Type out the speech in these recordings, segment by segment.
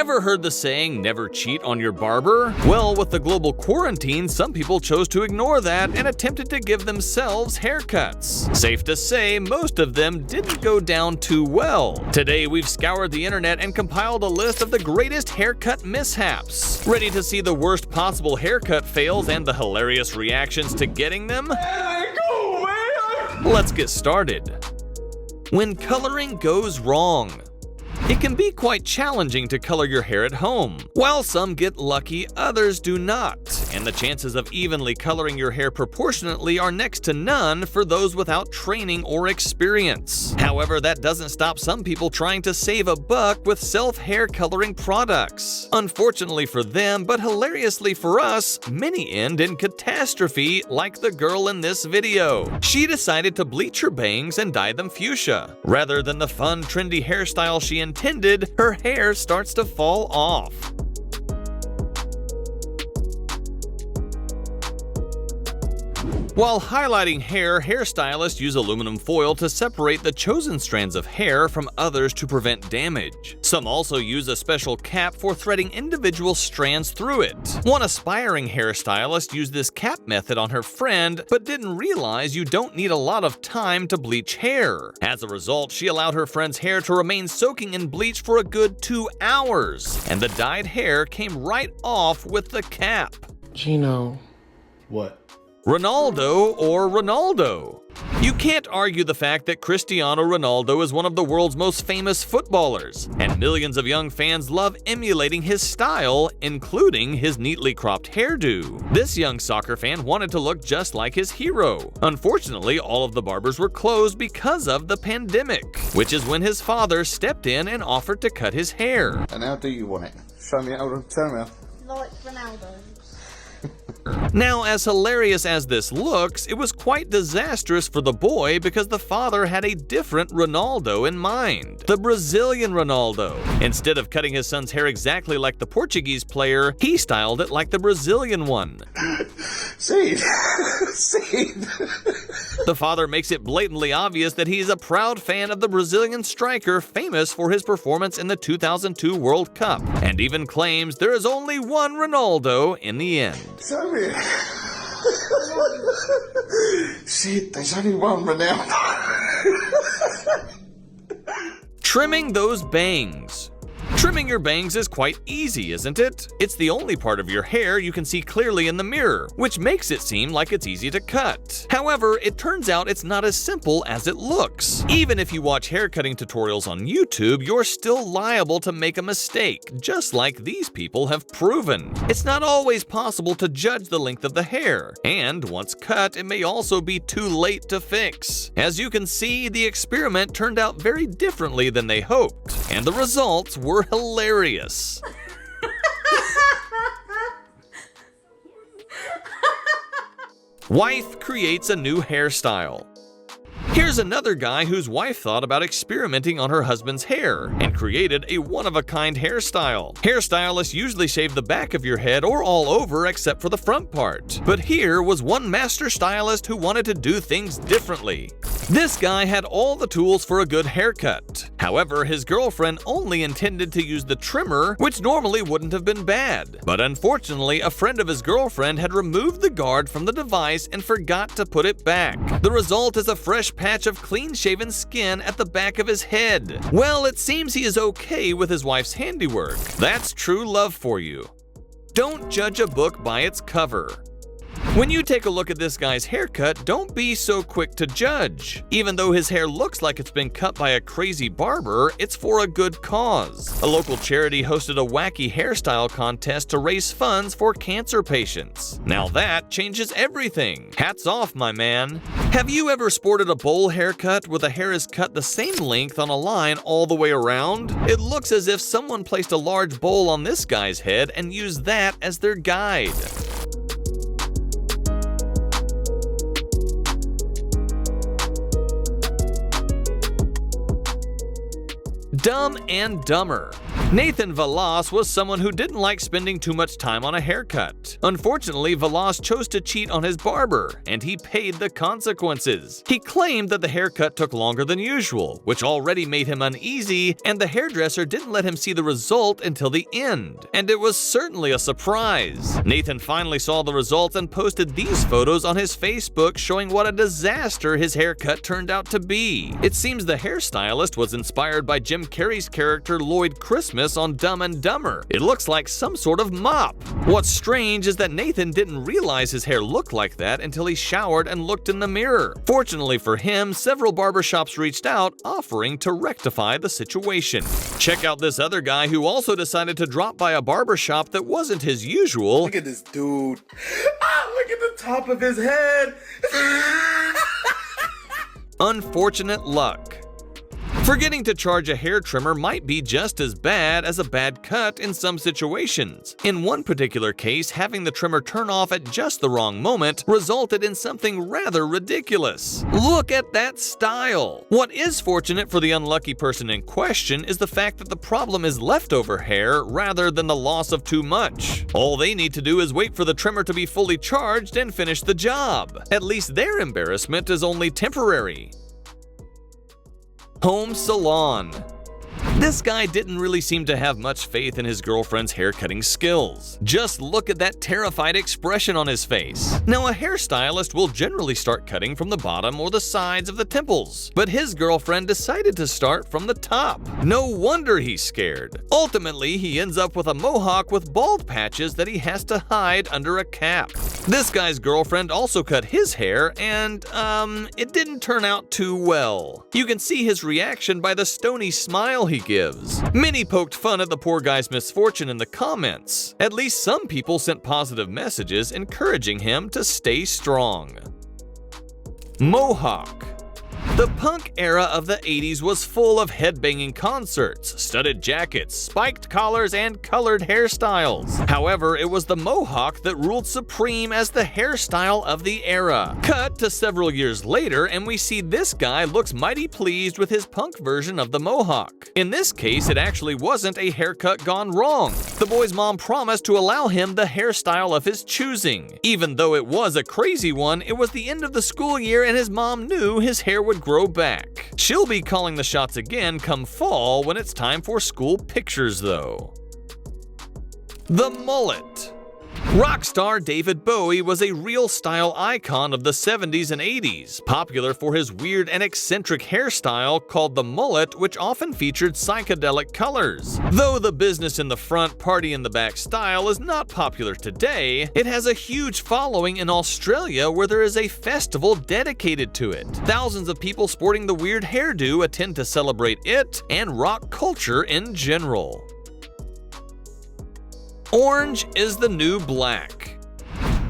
Ever heard the saying, never cheat on your barber? Well, with the global quarantine, some people chose to ignore that and attempted to give themselves haircuts. Safe to say, most of them didn't go down too well. Today, we've scoured the internet and compiled a list of the greatest haircut mishaps. Ready to see the worst possible haircut fails and the hilarious reactions to getting them? Let's get started. When coloring goes wrong. It can be quite challenging to color your hair at home. While some get lucky, others do not, and the chances of evenly coloring your hair proportionately are next to none for those without training or experience. However, that doesn't stop some people trying to save a buck with self-hair coloring products. Unfortunately for them, but hilariously for us, many end in catastrophe like the girl in this video. She decided to bleach her bangs and dye them fuchsia. Rather than the fun, trendy hairstyle she intended, her hair starts to fall off. While highlighting hair, hairstylists use aluminum foil to separate the chosen strands of hair from others to prevent damage. Some also use a special cap for threading individual strands through it. One aspiring hairstylist used this cap method on her friend, but didn't realize you don't need a lot of time to bleach hair. As a result, she allowed her friend's hair to remain soaking in bleach for a good 2 hours, and the dyed hair came right off with the cap. Gino. What? Ronaldo or Ronaldo? You can't argue the fact that Cristiano Ronaldo is one of the world's most famous footballers, and millions of young fans love emulating his style, including his neatly cropped hairdo. This young soccer fan wanted to look just like his hero. Unfortunately, all of the barbers were closed because of the pandemic, which is when his father stepped in and offered to cut his hair. And how do you want it? Show me how, tell me. Like Ronaldo. Now, as hilarious as this looks, it was quite disastrous for the boy because the father had a different Ronaldo in mind. The Brazilian Ronaldo. Instead of cutting his son's hair exactly like the Portuguese player, he styled it like the Brazilian one. Seed. The father makes it blatantly obvious that he's a proud fan of the Brazilian striker famous for his performance in the 2002 World Cup, and even claims there is only one Ronaldo in the end. Show me. Shit, there's only one Ronaldo. Trimming those bangs. Trimming your bangs is quite easy, isn't it? It's the only part of your hair you can see clearly in the mirror, which makes it seem like it's easy to cut. However, it turns out it's not as simple as it looks. Even if you watch haircutting tutorials on YouTube, you're still liable to make a mistake, just like these people have proven. It's not always possible to judge the length of the hair, and once cut, it may also be too late to fix. As you can see, the experiment turned out very differently than they hoped, and the results were hilarious. Wife creates a new hairstyle. Here's another guy whose wife thought about experimenting on her husband's hair and created a one-of-a-kind hairstyle. Hairstylists usually shave the back of your head or all over except for the front part. But here was one master stylist who wanted to do things differently. This guy had all the tools for a good haircut. However, his girlfriend only intended to use the trimmer, which normally wouldn't have been bad. But unfortunately, a friend of his girlfriend had removed the guard from the device and forgot to put it back. The result is a fresh patch of clean-shaven skin at the back of his head. Well, it seems he is okay with his wife's handiwork. That's true love for you. Don't judge a book by its cover. When you take a look at this guy's haircut, don't be so quick to judge. Even though his hair looks like it's been cut by a crazy barber, it's for a good cause. A local charity hosted a wacky hairstyle contest to raise funds for cancer patients. Now that changes everything. Hats off, my man. Have you ever sported a bowl haircut where the hair is cut the same length on a line all the way around? It looks as if someone placed a large bowl on this guy's head and used that as their guide. Dumb and Dumber. Nathan Valas was someone who didn't like spending too much time on a haircut. Unfortunately, Valas chose to cheat on his barber, and he paid the consequences. He claimed that the haircut took longer than usual, which already made him uneasy, and the hairdresser didn't let him see the result until the end. And it was certainly a surprise. Nathan finally saw the results and posted these photos on his Facebook showing what a disaster his haircut turned out to be. It seems the hairstylist was inspired by Jim Carrey's character Lloyd Christmas on Dumb and Dumber. It looks like some sort of mop. What's strange is that Nathan didn't realize his hair looked like that until he showered and looked in the mirror. Fortunately for him, several barbershops reached out, offering to rectify the situation. Check out this other guy who also decided to drop by a barbershop that wasn't his usual. Look at this dude. Look at the top of his head. Unfortunate luck. Forgetting to charge a hair trimmer might be just as bad as a bad cut in some situations. In one particular case, having the trimmer turn off at just the wrong moment resulted in something rather ridiculous. Look at that style! What is fortunate for the unlucky person in question is the fact that the problem is leftover hair rather than the loss of too much. All they need to do is wait for the trimmer to be fully charged and finish the job. At least their embarrassment is only temporary. Home salon. This guy didn't really seem to have much faith in his girlfriend's haircutting skills. Just look at that terrified expression on his face. Now, a hairstylist will generally start cutting from the bottom or the sides of the temples, but his girlfriend decided to start from the top. No wonder he's scared. Ultimately, he ends up with a mohawk with bald patches that he has to hide under a cap. This guy's girlfriend also cut his hair and, it didn't turn out too well. You can see his reaction by the stony smile he gives. Many poked fun at the poor guy's misfortune in the comments. At least some people sent positive messages encouraging him to stay strong. Mohawk. The punk era of the 80s was full of headbanging concerts, studded jackets, spiked collars, and colored hairstyles. However, it was the Mohawk that ruled supreme as the hairstyle of the era. Cut to several years later, and we see this guy looks mighty pleased with his punk version of the Mohawk. In this case, it actually wasn't a haircut gone wrong. The boy's mom promised to allow him the hairstyle of his choosing. Even though it was a crazy one, it was the end of the school year and his mom knew his hair would grow back. She'll be calling the shots again come fall when it's time for school pictures though. The mullet. Rock star David Bowie was a real style icon of the 70s and 80s, popular for his weird and eccentric hairstyle called the mullet, which often featured psychedelic colors. Though the business in the front, party in the back style is not popular today, it has a huge following in Australia where there is a festival dedicated to it. Thousands of people sporting the weird hairdo attend to celebrate it and rock culture in general. Orange is the new black.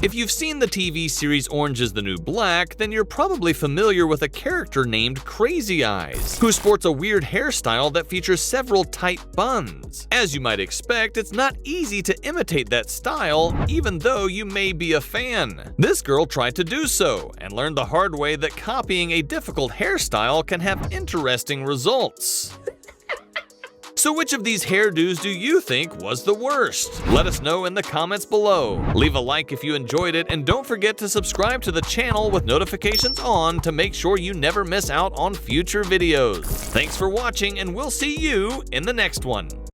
If you've seen the TV series Orange is the New Black, then you're probably familiar with a character named Crazy Eyes, who sports a weird hairstyle that features several tight buns. As you might expect, it's not easy to imitate that style, even though you may be a fan. This girl tried to do so, and learned the hard way that copying a difficult hairstyle can have interesting results. So which of these hairdos do you think was the worst? Let us know in the comments below. Leave a like if you enjoyed it, and don't forget to subscribe to the channel with notifications on to make sure you never miss out on future videos. Thanks for watching, and we'll see you in the next one.